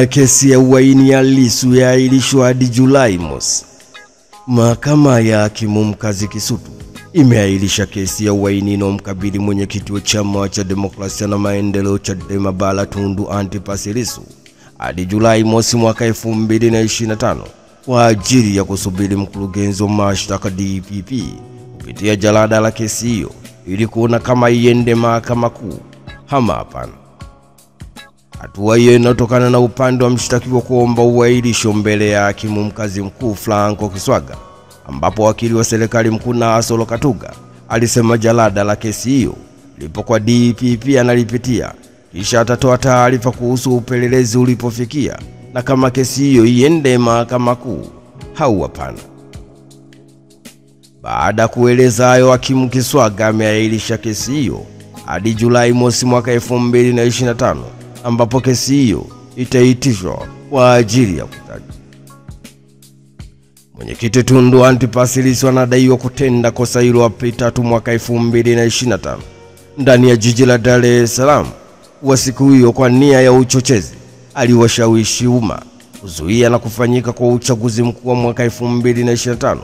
Kesi ya uhaini ya Lissu yaahirishwa hadi Julai mosi. Mahakama ya hakimu mkazi Kisutu imeahirisha kesi ya uhaini inayomkabili mwenyekiti wa chama cha demokrasia na maendeleo Chadema Bara Tundu Antipas Lissu hadi Julai mosi mwaka 2025 kwa ajili ya kusubiri mkurugenzi wa mashtaka DPP kupitia jalada la kesi hiyo ili kuona kama iende mahakama kuu ama hapana. Hatua hiyo inatokana na upande wa mshtakiwa kuomba uahirisho mbele ya hakimu mkazi mkuu Franco Kiswaga, ambapo wakili wa serikali mkuu Nasolo Katuga alisema jalada la kesi hiyo lipo kwa DPP analipitia kisha atatoa taarifa kuhusu upelelezi ulipofikia na kama kesi hiyo iende mahakama kuu au hapana. Baada kueleza hayo, hakimu Kiswaga ameahirisha kesi hiyo hadi Julai mosi mwaka 2025 ambapo kesi hiyo itaitishwa kwa ajili ya kutaja. Mwenyekiti Tundu Antipas Lissu anadaiwa kutenda kosa hilo Aprili 3 mwaka 2025 ndani ya jiji la Dar es Salaam. Kwa siku hiyo, kwa nia ya uchochezi, aliwashawishi umma kuzuia na kufanyika kwa uchaguzi mkuu wa mwaka 2025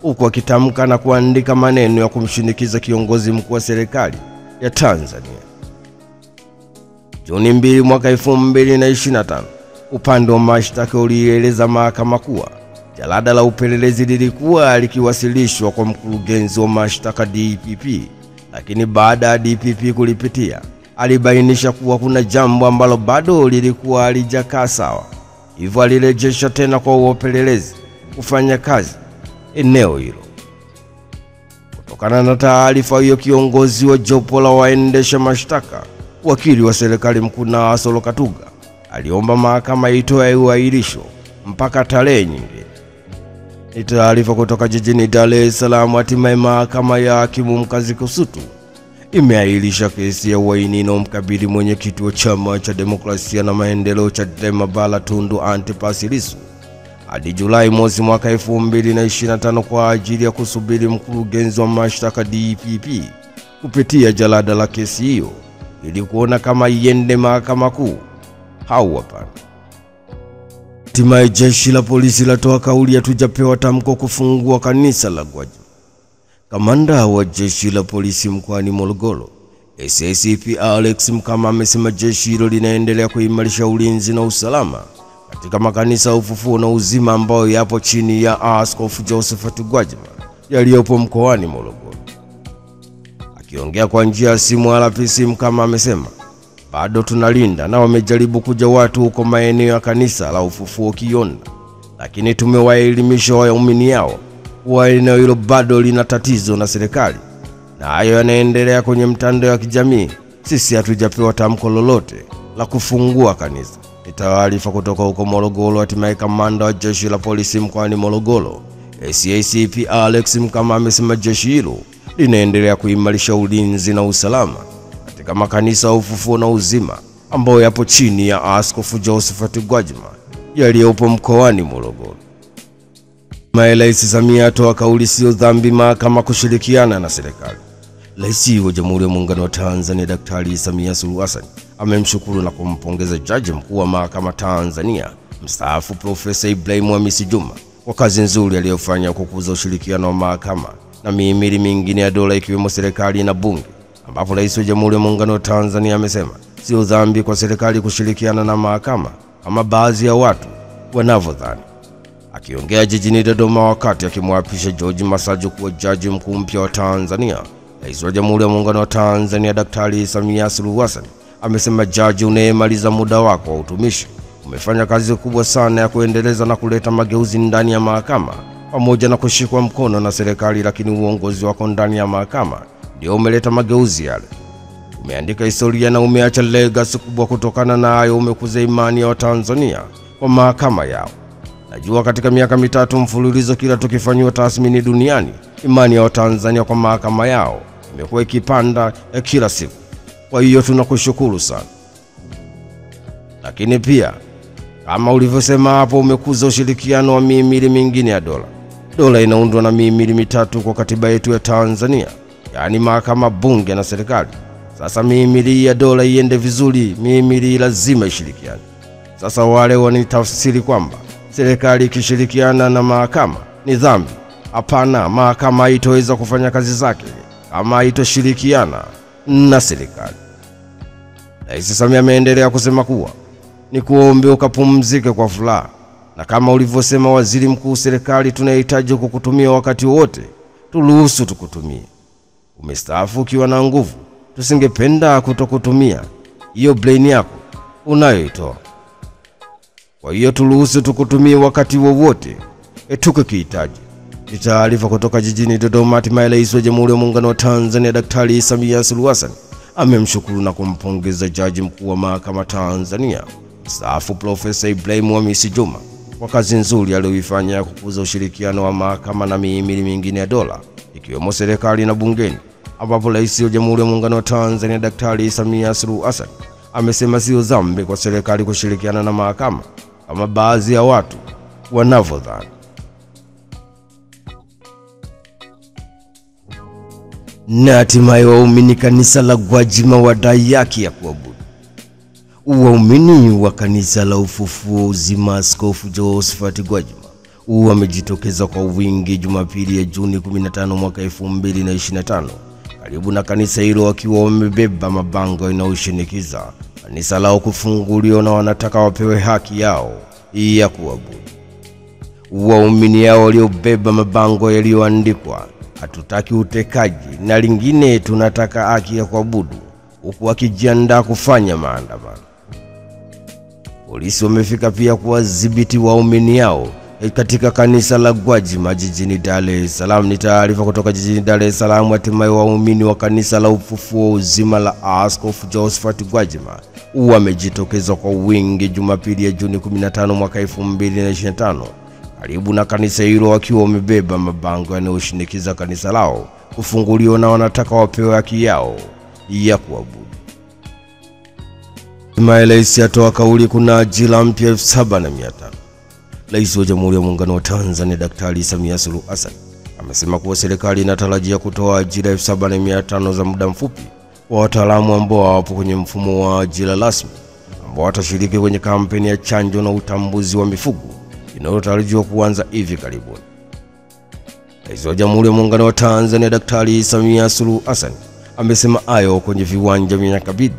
huku akitamka na kuandika maneno ya kumshinikiza kiongozi mkuu wa serikali ya Tanzania. Juni 2 mwaka 2025, upande wa mashtaka ulieleza mahakama kuwa jalada la upelelezi lilikuwa likiwasilishwa kwa mkurugenzi wa mashtaka DPP, lakini baada ya DPP kulipitia, alibainisha kuwa kuna jambo ambalo bado lilikuwa halijakaa sawa. Hivyo alirejesha tena kwa upelelezi kufanya kazi eneo hilo. Kutokana na taarifa hiyo, kiongozi wa jopo la waendesha mashtaka, wakili wa serikali mkuu Nasolo Katuga, aliomba mahakama itoe uahirisho mpaka tarehe nyingine. Ni taarifa kutoka jijini Dar es Salaam. Hatimaye mahakama ya hakimu mkazi Kisutu imeahirisha kesi ya uhaini inayomkabili mwenyekiti wa chama cha demokrasia na maendeleo Chadema Bara Tundu Antipas Lissu hadi Julai mosi mwaka 2025 kwa ajili ya kusubiri mkurugenzi wa mashtaka DPP kupitia jalada la kesi hiyo ili kuona kama iende mahakama kuu au hapana. Hatimaye jeshi la polisi latoa kauli hatujapewa tamko kufungua kanisa la Gwajima. Kamanda wa jeshi la polisi mkoani Morogoro, SACP Alex Mkama, amesema jeshi hilo linaendelea kuimarisha ulinzi na usalama katika makanisa ya Ufufuo na Uzima ambayo yapo chini ya Askofu Josephat Gwajima yaliyopo mkoani Morogoro. Akiongea kwa njia ya simu, RPC Mkama amesema bado tunalinda na wamejaribu kuja watu huko maeneo ya kanisa la Ufufuo Kionda, lakini tumewaelimisha waumini yao kuwa eneo hilo bado lina tatizo na serikali na hayo yanaendelea kwenye mtandao wa kijamii. Sisi hatujapewa tamko lolote la kufungua kanisa. Ni taarifa kutoka huko Morogoro. Hatimaye kamanda wa jeshi la polisi mkoani Morogoro, SACP Alex Mkama, amesema jeshi hilo linaendelea kuimarisha ulinzi na usalama katika makanisa ya Ufufuo na Uzima ambayo yapo chini ya Askofu Josephat Gwajima yaliyopo mkoani Morogoro. Rais Samia atoa kauli sio dhambi mahakama kushirikiana na serikali. Rais wa Jamhuri ya Muungano wa Tanzania Daktari Samia Suluhu Hassan amemshukuru na kumpongeza jaji mkuu wa mahakama Tanzania mstaafu Profesa Ibrahim Hamisi Juma kwa kazi nzuri aliyofanya kukuza ushirikiano wa mahakama na mihimili mingine ya dola ikiwemo serikali na bunge, ambapo Rais wa Jamhuri ya Muungano wa Tanzania amesema sio dhambi kwa serikali kushirikiana na mahakama kama baadhi ya watu wanavyodhani. Akiongea jijini Dodoma wakati akimwapisha George Masaju kuwa jaji mkuu mpya wa Tanzania, Rais wa Jamhuri ya Muungano wa Tanzania Daktari Samia Suluhu Hassan amesema jaji unayemaliza muda wako wa utumishi umefanya kazi kubwa sana ya kuendeleza na kuleta mageuzi ndani ya mahakama pamoja na kushikwa mkono na serikali, lakini uongozi wako ndani ya mahakama ndio umeleta mageuzi yale. Umeandika historia na umeacha legacy kubwa. Kutokana na hayo umekuza imani ya Watanzania kwa mahakama yao. Najua katika miaka mitatu mfululizo kila tukifanywa tathmini duniani, imani ya Watanzania kwa mahakama yao imekuwa ikipanda kila siku. Kwa hiyo tunakushukuru sana. Lakini pia kama ulivyosema hapo, umekuza ushirikiano wa mihimili mingine ya dola. Dola inaundwa na mihimili mitatu kwa katiba yetu ya Tanzania, yaani mahakama, bunge na serikali. Sasa mihimili ya dola iende vizuri, mihimili lazima ishirikiane. Sasa wale wanitafsiri kwamba serikali ikishirikiana na mahakama ni dhambi. Hapana, mahakama haitoweza kufanya kazi zake kama haitoshirikiana na serikali. Rais Samia ameendelea kusema kuwa ni kuombe ukapumzike kwa furaha, na kama ulivyosema waziri mkuu, serikali tunahitaji kukutumia wakati wote, turuhusu tukutumie. Umestaafu ukiwa na nguvu, tusingependa kutokutumia hiyo brain yako unayoitoa. Kwa hiyo turuhusu tukutumie wakati wowote tukihitaji. Ni taarifa kutoka jijini Dodoma. Rais wa Jamhuri ya Muungano wa Tanzania Daktari Samia Suluhu Hassan amemshukuru na kumpongeza Jaji Mkuu wa Mahakama Tanzania mstaafu Profesa Ibrahim Hamisi Juma kwa kazi nzuri aliyoifanya ya kukuza ushirikiano wa mahakama na mihimili mingine ya dola ikiwemo serikali na bungeni, ambapo Rais wa Jamhuri ya Muungano wa Tanzania Daktari Samia Suluhu Hassan amesema sio dhambi kwa serikali kushirikiana na mahakama kama baadhi ya watu wanavyodhani. Na hatimaye waumini kanisa la Gwajima wadai haki ya kuabudu. Waumini wa kanisa la Ufufuo Uzima Askofu Josephat Gwajima wamejitokeza kwa wingi Jumapili ya Juni 15 mwaka 2025 karibu na kanisa hilo, wakiwa wamebeba mabango yanayoshinikiza kanisa lao kufunguliwa na wanataka wapewe haki yao ya kuabudu. Waumini hao waliobeba mabango yaliyoandikwa hatutaki utekaji na lingine tunataka haki ya kuabudu, huku wakijiandaa kufanya maandamano. Polisi wamefika pia kuwadhibiti waumini hao katika kanisa la Gwajima jijini Dar es Salaam. Ni taarifa kutoka jijini Dar es Salaam. Hatimaye waumini wa kanisa la Ufufuo Uzima la Askofu Josephat Gwajima wamejitokeza kwa wingi Jumapili ya Juni 15 mwaka 2025 karibu na kanisa hilo, wakiwa wamebeba mabango yanayoshinikiza kanisa lao kufunguliwa na wanataka wapewe haki yao ya kuabudu. Rais atoa kauli kuna ajira mpya 7,500. Rais wa Jamhuri ya Muungano wa Tanzania Daktari Samia Suluhu Hassan amesema kuwa serikali inatarajia kutoa ajira 7,500 za muda mfupi kwa wataalamu ambao wapo kwenye mfumo wa ajira rasmi, ambao watashiriki kwenye kampeni ya chanjo na utambuzi wa mifugo inayotarajiwa kuanza hivi karibuni. Rais wa Jamhuri ya Muungano wa Tanzania Daktari Samia Suluhu Hassan amesema hayo kwenye viwanja vya Nyakabidi,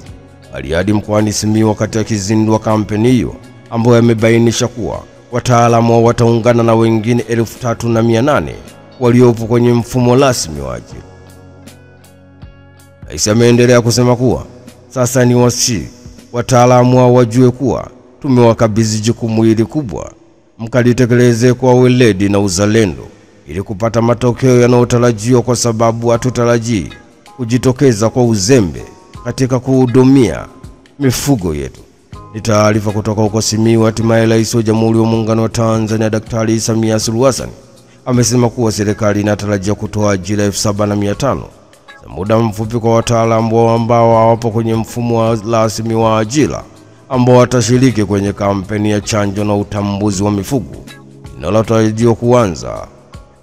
Bariadi mkoani Simiyu, wakati akizindua kampeni hiyo ambayo amebainisha kuwa wataalamu wataungana na wengine 3,800 waliopo kwenye mfumo rasmi wa ajira. Rais ameendelea kusema kuwa sasa ni wasi wataalamu wajue kuwa tumewakabidhi jukumu hili kubwa, mkalitekeleze kwa weledi na uzalendo ili kupata matokeo yanayotarajiwa, kwa sababu hatutarajii kujitokeza kwa uzembe katika kuhudumia mifugo yetu. Ni taarifa kutoka huko Simiyu. Hatimaye Rais wa Jamhuri ya Muungano wa Tanzania Daktari Samia Suluhu Hassan amesema kuwa serikali inatarajia kutoa ajira 7,500 za muda mfupi kwa wataalamu ambao hawapo kwenye mfumo rasmi wa ajira, ambao watashiriki kwenye kampeni ya chanjo na utambuzi wa mifugo inayotarajiwa kuanza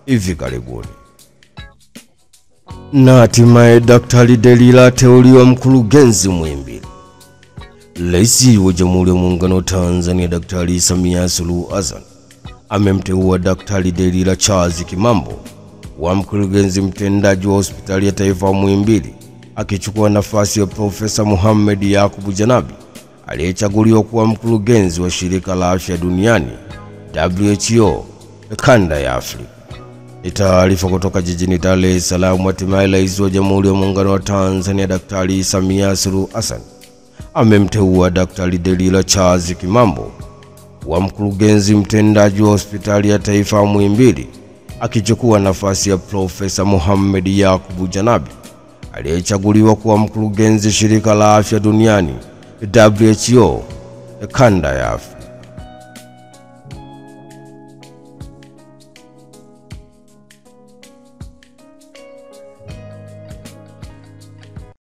hivi karibuni. Na hatimaye Daktari Delila teuliwa mkurugenzi Muhimbili. Rais wa Jamhuri ya Muungano wa Tanzania Daktari Samia Suluhu Hassan amemteua Daktari Delila Charles Kimambo wa mkurugenzi mtendaji wa Hospitali ya Taifa Muhimbili, akichukua nafasi ya Profesa Mohamed Yakubu Janabi aliyechaguliwa kuwa mkurugenzi wa Shirika la Afya Duniani WHO kanda ya Afrika. Ni taarifa kutoka jijini Dar es Salaam. Hatimaye Rais wa Jamhuri ya Muungano wa Tanzania Daktari Samia Suluhu Hassan amemteua Daktari Delila Charles Kimambo wa mkurugenzi mtendaji wa Hospitali ya Taifa Muhimbili, akichukua nafasi ya Profesa Mohamed Yakubu Janabi aliyechaguliwa kuwa mkurugenzi Shirika la Afya Duniani WHO kanda ya Afrika.